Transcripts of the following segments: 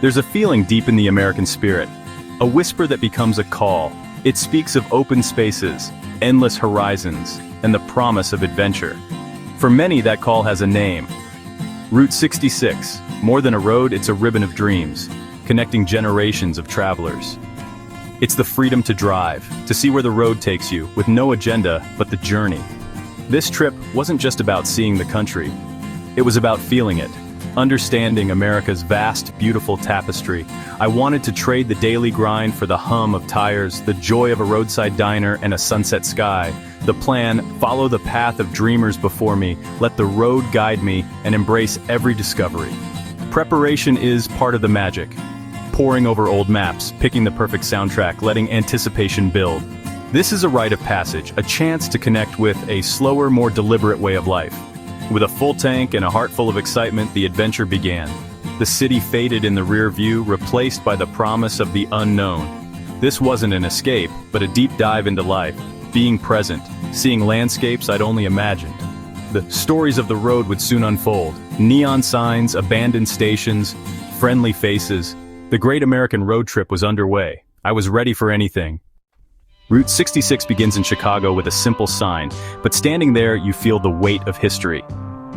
There's a feeling deep in the American spirit, a whisper that becomes a call. It speaks of open spaces, endless horizons, and the promise of adventure. For many, that call has a name. Route 66. More than a road, it's a ribbon of dreams, connecting generations of travelers. It's the freedom to drive, to see where the road takes you, with no agenda but the journey. This trip wasn't just about seeing the country. It was about feeling it, understanding America's vast, beautiful tapestry. I wanted to trade the daily grind for the hum of tires, the joy of a roadside diner, and a sunset sky. The plan: follow the path of dreamers before me, let the road guide me, and embrace every discovery. Preparation is part of the magic. Poring over old maps, picking the perfect soundtrack, letting anticipation build. This is a rite of passage, a chance to connect with a slower, more deliberate way of life. With a full tank and a heart full of excitement, the adventure began. The city faded in the rear view, replaced by the promise of the unknown. This wasn't an escape, but a deep dive into life, being present, seeing landscapes I'd only imagined. The stories of the road would soon unfold. Neon signs, abandoned stations, friendly faces. The great American road trip was underway. I was ready for anything. Route 66 begins in Chicago with a simple sign, but standing there you feel the weight of history.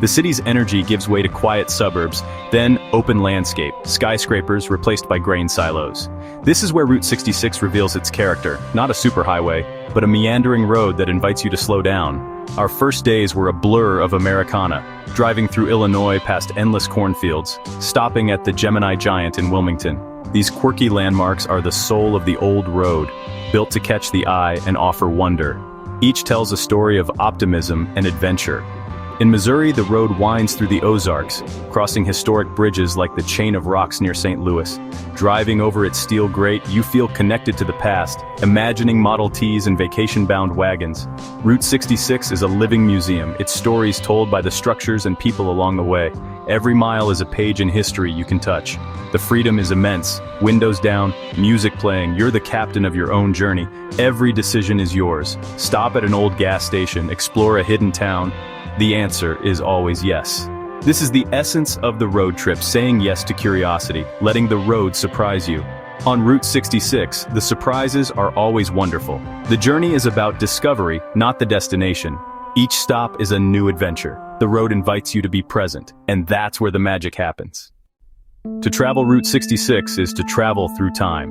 The city's energy gives way to quiet suburbs, then open landscape, skyscrapers replaced by grain silos. This is where Route 66 reveals its character, not a superhighway, but a meandering road that invites you to slow down. Our first days were a blur of Americana, driving through Illinois past endless cornfields, stopping at the Gemini Giant in Wilmington. These quirky landmarks are the soul of the old road, built to catch the eye and offer wonder. Each tells a story of optimism and adventure. In Missouri, the road winds through the Ozarks, crossing historic bridges like the Chain of Rocks near St. Louis. Driving over its steel grate, you feel connected to the past, imagining Model Ts and vacation-bound wagons. Route 66 is a living museum, its stories told by the structures and people along the way. Every mile is a page in history you can touch. The freedom is immense. Windows down, music playing, you're the captain of your own journey. Every decision is yours. Stop at an old gas station, explore a hidden town. The answer is always yes. This is the essence of the road trip, saying yes to curiosity, letting the road surprise you. On Route 66, the surprises are always wonderful. The journey is about discovery, not the destination. Each stop is a new adventure. The road invites you to be present, and that's where the magic happens. To travel Route 66 is to travel through time.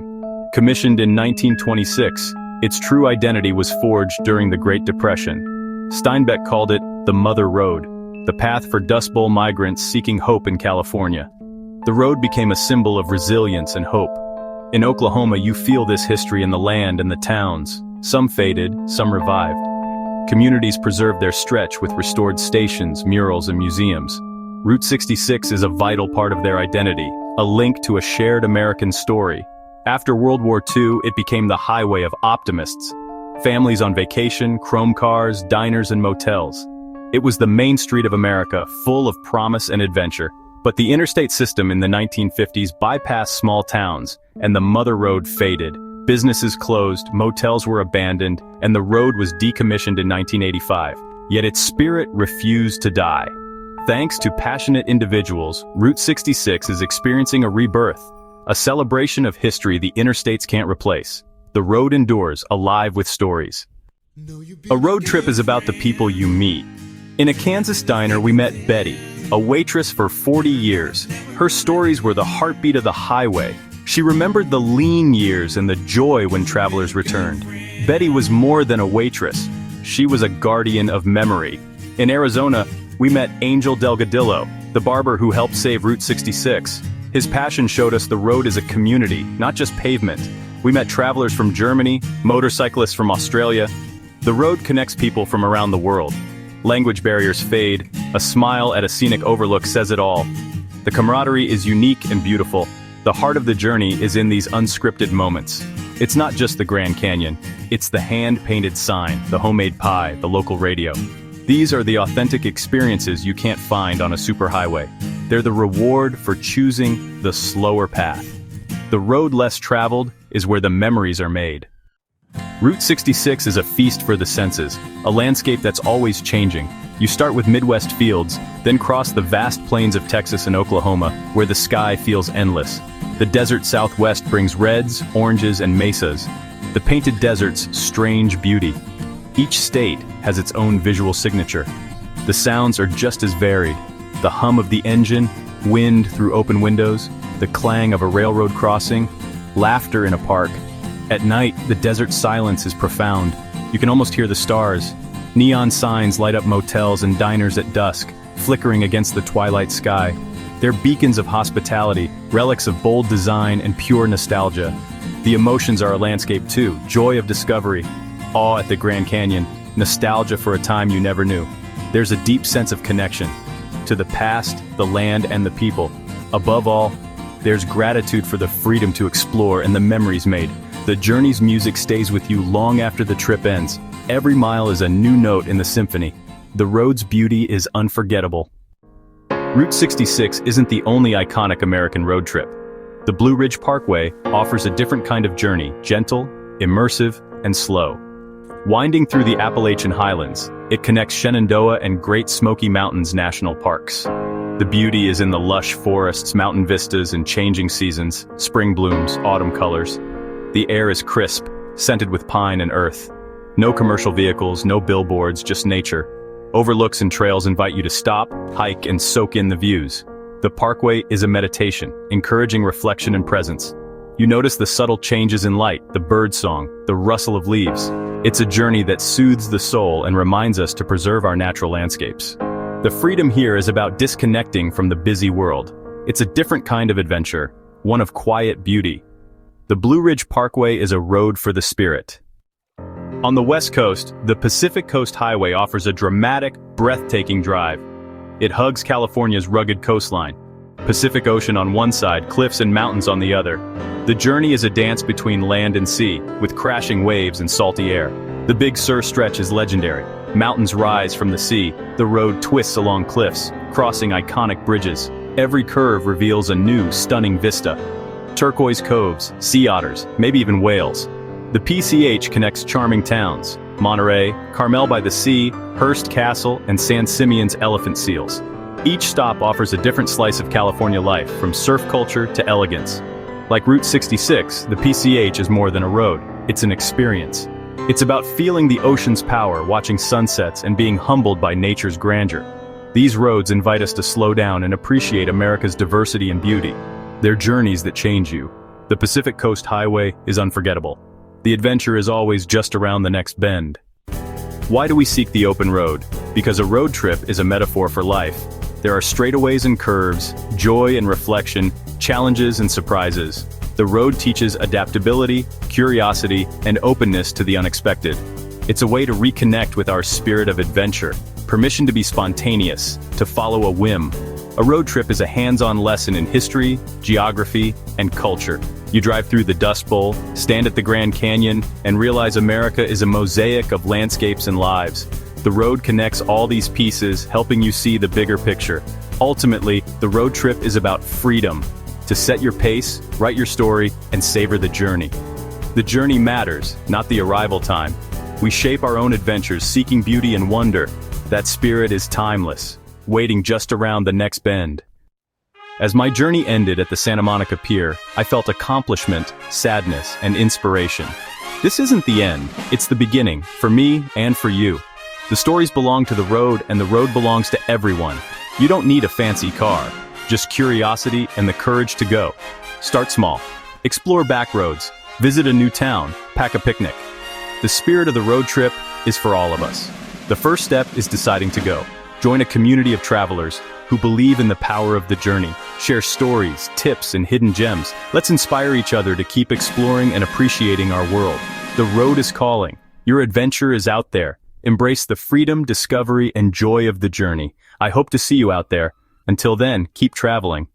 Commissioned in 1926, its true identity was forged during the Great Depression. Steinbeck called it the Mother Road, the path for Dust Bowl migrants seeking hope in California. The road became a symbol of resilience and hope. In Oklahoma, you feel this history in the land and the towns. Some faded, some revived. Communities preserved their stretch with restored stations, murals, and museums. Route 66 is a vital part of their identity, a link to a shared American story. After World War II, it became the highway of optimists. Families on vacation, chrome cars, diners, and motels. It was the main street of America, full of promise and adventure. But the interstate system in the 1950s bypassed small towns, and the Mother Road faded. Businesses closed, motels were abandoned, and the road was decommissioned in 1985. Yet its spirit refused to die. Thanks to passionate individuals, Route 66 is experiencing a rebirth, a celebration of history the interstates can't replace. The road endures, alive with stories. A road trip is about the people you meet. In a Kansas diner, we met Betty, a waitress for 40 years. Her stories were the heartbeat of the highway. She remembered the lean years and the joy when travelers returned. Betty was more than a waitress. She was a guardian of memory. In Arizona, we met Angel Delgadillo, the barber who helped save Route 66. His passion showed us the road is a community, not just pavement. We met travelers from Germany, motorcyclists from Australia. The road connects people from around the world. Language barriers fade. A smile at a scenic overlook says it all. The camaraderie is unique and beautiful. The heart of the journey is in these unscripted moments. It's not just the Grand Canyon. It's the hand-painted sign, the homemade pie, the local radio. These are the authentic experiences you can't find on a superhighway. They're the reward for choosing the slower path. The road less traveled is where the memories are made. Route 66 is a feast for the senses, a landscape that's always changing. You start with Midwest fields, then cross the vast plains of Texas and Oklahoma, where the sky feels endless. The desert southwest brings reds, oranges, and mesas, the painted desert's strange beauty. Each state has its own visual signature. The sounds are just as varied. The hum of the engine, wind through open windows, the clang of a railroad crossing, laughter in a park. At night, the desert silence is profound. You can almost hear the stars. Neon signs light up motels and diners at dusk, flickering against the twilight sky. They're beacons of hospitality, relics of bold design and pure nostalgia. The emotions are a landscape too, joy of discovery, awe at the Grand Canyon, nostalgia for a time you never knew. There's a deep sense of connection to the past, the land, and the people. Above all, there's gratitude for the freedom to explore and the memories made. The journey's music stays with you long after the trip ends. Every mile is a new note in the symphony. The road's beauty is unforgettable. Route 66 isn't the only iconic American road trip. The Blue Ridge Parkway offers a different kind of journey, gentle, immersive, and slow. Winding through the Appalachian Highlands, it connects Shenandoah and Great Smoky Mountains National Parks. The beauty is in the lush forests, mountain vistas, and changing seasons, spring blooms, autumn colors. The air is crisp, scented with pine and earth. No commercial vehicles, no billboards, just nature. Overlooks and trails invite you to stop, hike, and soak in the views. The parkway is a meditation, encouraging reflection and presence. You notice the subtle changes in light, the bird song, the rustle of leaves. It's a journey that soothes the soul and reminds us to preserve our natural landscapes. The freedom here is about disconnecting from the busy world. It's a different kind of adventure, one of quiet beauty. The Blue Ridge Parkway is a road for the spirit. On the West Coast, the Pacific Coast Highway offers a dramatic, breathtaking drive. It hugs California's rugged coastline. Pacific Ocean on one side, cliffs and mountains on the other. The journey is a dance between land and sea, with crashing waves and salty air. The Big Sur stretch is legendary. Mountains rise from the sea, the road twists along cliffs, crossing iconic bridges. Every curve reveals a new, stunning vista. Turquoise coves, sea otters, maybe even whales. The PCH connects charming towns: Monterey, Carmel by the Sea, Hearst Castle, and San Simeon's elephant seals. Each stop offers a different slice of California life, from surf culture to elegance. Like Route 66, the PCH is more than a road, it's an experience. It's about feeling the ocean's power, watching sunsets, and being humbled by nature's grandeur. These roads invite us to slow down and appreciate America's diversity and beauty. They're journeys that change you. The Pacific Coast Highway is unforgettable. The adventure is always just around the next bend. Why do we seek the open road? Because a road trip is a metaphor for life. There are straightaways and curves, joy and reflection, challenges and surprises. The road teaches adaptability, curiosity, and openness to the unexpected. It's a way to reconnect with our spirit of adventure, permission to be spontaneous, to follow a whim. A road trip is a hands-on lesson in history, geography, and culture. You drive through the Dust Bowl, stand at the Grand Canyon, and realize America is a mosaic of landscapes and lives. The road connects all these pieces, helping you see the bigger picture. Ultimately, the road trip is about freedom. To set your pace, write your story, and savor the journey. The journey matters, not the arrival time. We shape our own adventures, seeking beauty and wonder. That spirit is timeless, waiting just around the next bend. As my journey ended at the Santa Monica Pier, I felt accomplishment, sadness, and inspiration. This isn't the end, it's the beginning, for me and for you. The stories belong to the road, and the road belongs to everyone. You don't need a fancy car, just curiosity and the courage to go. Start small. Explore back roads, visit a new town, pack a picnic. The spirit of the road trip is for all of us. The first step is deciding to go. Join a community of travelers who believe in the power of the journey. Share stories, tips, and hidden gems. Let's inspire each other to keep exploring and appreciating our world. The road is calling. Your adventure is out there. Embrace the freedom, discovery, and joy of the journey. I hope to see you out there. Until then, keep traveling.